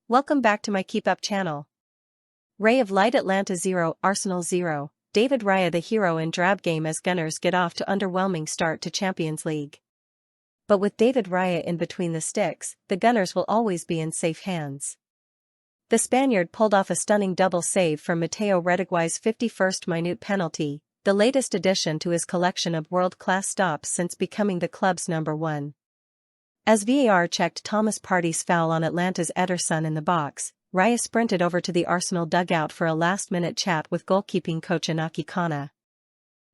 Welcome back to my KEEPUP channel. Ray of LIGHT Atalanta 0, Arsenal 0, David Raya the hero in drab game as Gunners get off to underwhelming start to Champions League. But with David Raya in between the sticks, the Gunners will always be in safe hands. The Spaniard pulled off a stunning double save from Mateo Redeguai's 51st minute penalty, the latest addition to his collection of world-class stops since becoming the club's #1. As VAR checked Thomas Partey's foul on Atlanta's Ederson in the box, Raya sprinted over to the Arsenal dugout for a last-minute chat with goalkeeping coach Inaki Kana.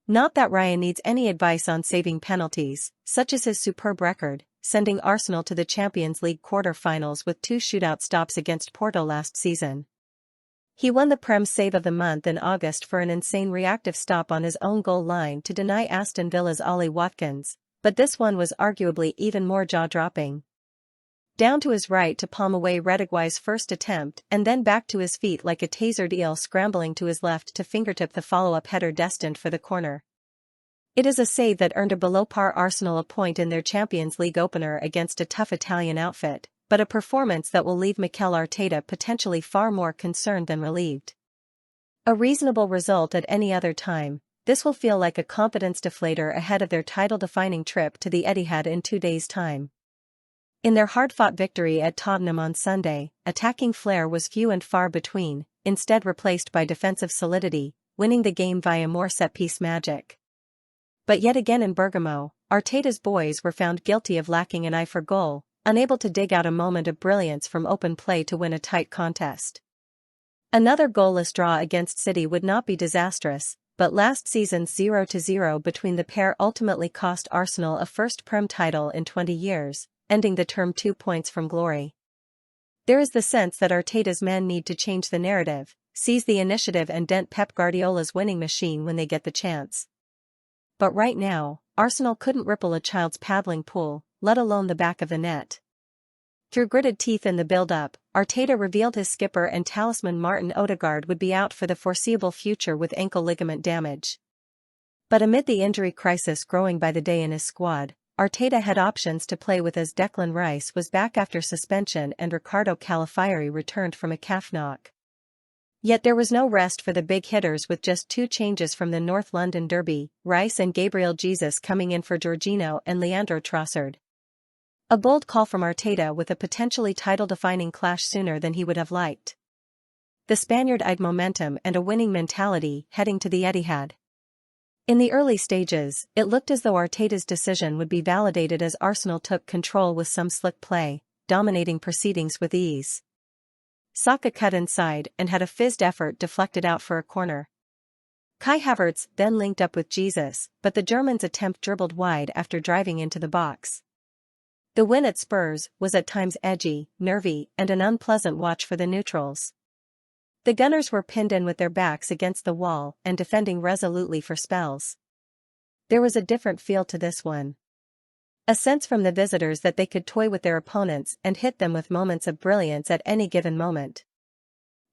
Not that Raya needs any advice on saving penalties, such as his superb record, sending Arsenal to the Champions League quarter-finals with 2 shootout stops against Porto last season. He won the Prem Save of the Month in August for an insane reactive stop on his own goal line to deny Aston Villa's Ollie Watkins, but this one was arguably even more jaw-dropping. Down to his right to palm away Redeguai's first attempt and then back to his feet like a tasered eel scrambling to his left to fingertip the follow-up header destined for the corner. It is a save that earned a below-par Arsenal a point in their Champions League opener against a tough Italian outfit, but a performance that will leave Mikel Arteta potentially far more concerned than relieved. A reasonable result at any other time, this will feel like a confidence deflator ahead of their title-defining trip to the Etihad in 2 days' time. In their hard-fought victory at Tottenham on Sunday, attacking flair was few and far between, instead replaced by defensive solidity, winning the game via more set-piece magic. But yet again in Bergamo, Arteta's boys were found guilty of lacking an eye for goal, unable to dig out a moment of brilliance from open play to win a tight contest. Another goalless draw against City would not be disastrous, but last season's 0-0 between the pair ultimately cost Arsenal a first Prem title in 20 years, ending the term 2 points from glory. There is the sense that Arteta's men need to change the narrative, seize the initiative and dent Pep Guardiola's winning machine when they get the chance. But right now, Arsenal couldn't ripple a child's paddling pool, let alone the back of the net. Through gritted teeth in the build-up, Arteta revealed his skipper and talisman Martin Odegaard would be out for the foreseeable future with ankle ligament damage. But amid the injury crisis growing by the day in his squad, Arteta had options to play with as Declan Rice was back after suspension and Ricardo Calafiori returned from a calf knock. Yet there was no rest for the big hitters with just 2 changes from the North London derby, Rice and Gabriel Jesus coming in for Jorginho and Leandro Trossard. A bold call from Arteta with a potentially title-defining clash sooner than he would have liked. The Spaniard eyed momentum and a winning mentality heading to the Etihad. In the early stages, it looked as though Arteta's decision would be validated as Arsenal took control with some slick play, dominating proceedings with ease. Saka cut inside and had a fizzed effort deflected out for a corner. Kai Havertz then linked up with Jesus, but the German's attempt dribbled wide after driving into the box. The win at Spurs was at times edgy, nervy, and an unpleasant watch for the neutrals. The Gunners were pinned in with their backs against the wall and defending resolutely for spells. There was a different feel to this one. A sense from the visitors that they could toy with their opponents and hit them with moments of brilliance at any given moment.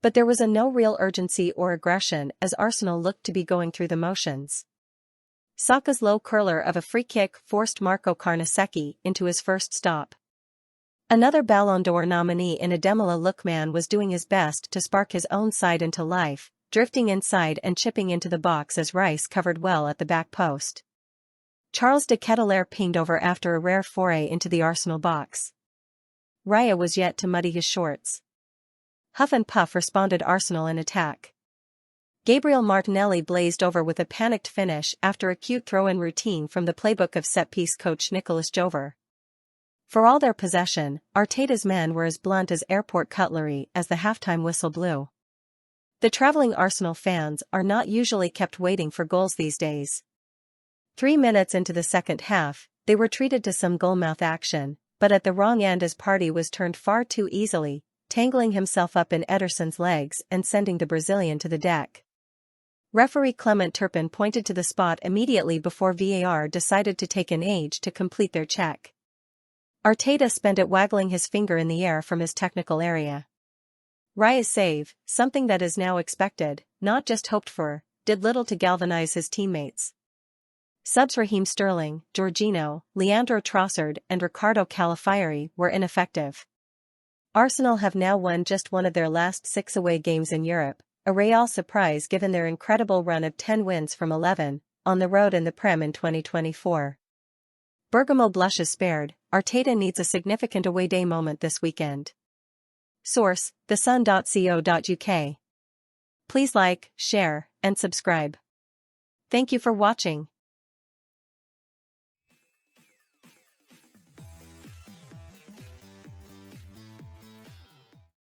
But there was no real urgency or aggression as Arsenal looked to be going through the motions. Saka's low curler of a free kick forced Marco Carnesecchi into his first stop. Another Ballon d'Or nominee in Ademola Lookman was doing his best to spark his own side into life, drifting inside and chipping into the box as Rice covered well at the back post. Charles de Ketelaere pinged over after a rare foray into the Arsenal box. Raya was yet to muddy his shorts. Huff and puff responded Arsenal in attack. Gabriel Martinelli blazed over with a panicked finish after a cute throw-in routine from the playbook of set-piece coach Nicolas Jover. For all their possession, Arteta's men were as blunt as airport cutlery as the halftime whistle blew. The traveling Arsenal fans are not usually kept waiting for goals these days. 3 minutes into the second half, they were treated to some goalmouth action, but at the wrong end as Partey was turned far too easily, tangling himself up in Ederson's legs and sending the Brazilian to the deck. Referee Clement Turpin pointed to the spot immediately before VAR decided to take an age to complete their check. Arteta spent it waggling his finger in the air from his technical area. Raya's save, something that is now expected, not just hoped for, did little to galvanize his teammates. Subs Raheem Sterling, Jorginho, Leandro Trossard and Ricardo Calafiori were ineffective. Arsenal have now won just one of their last 6 away games in Europe, a real surprise given their incredible run of 10 wins from 11, on the road in the Prem in 2024. Bergamo blushes spared, Arteta needs a significant away day moment this weekend. Source: thesun.co.uk. Please like, share, and subscribe. Thank you for watching.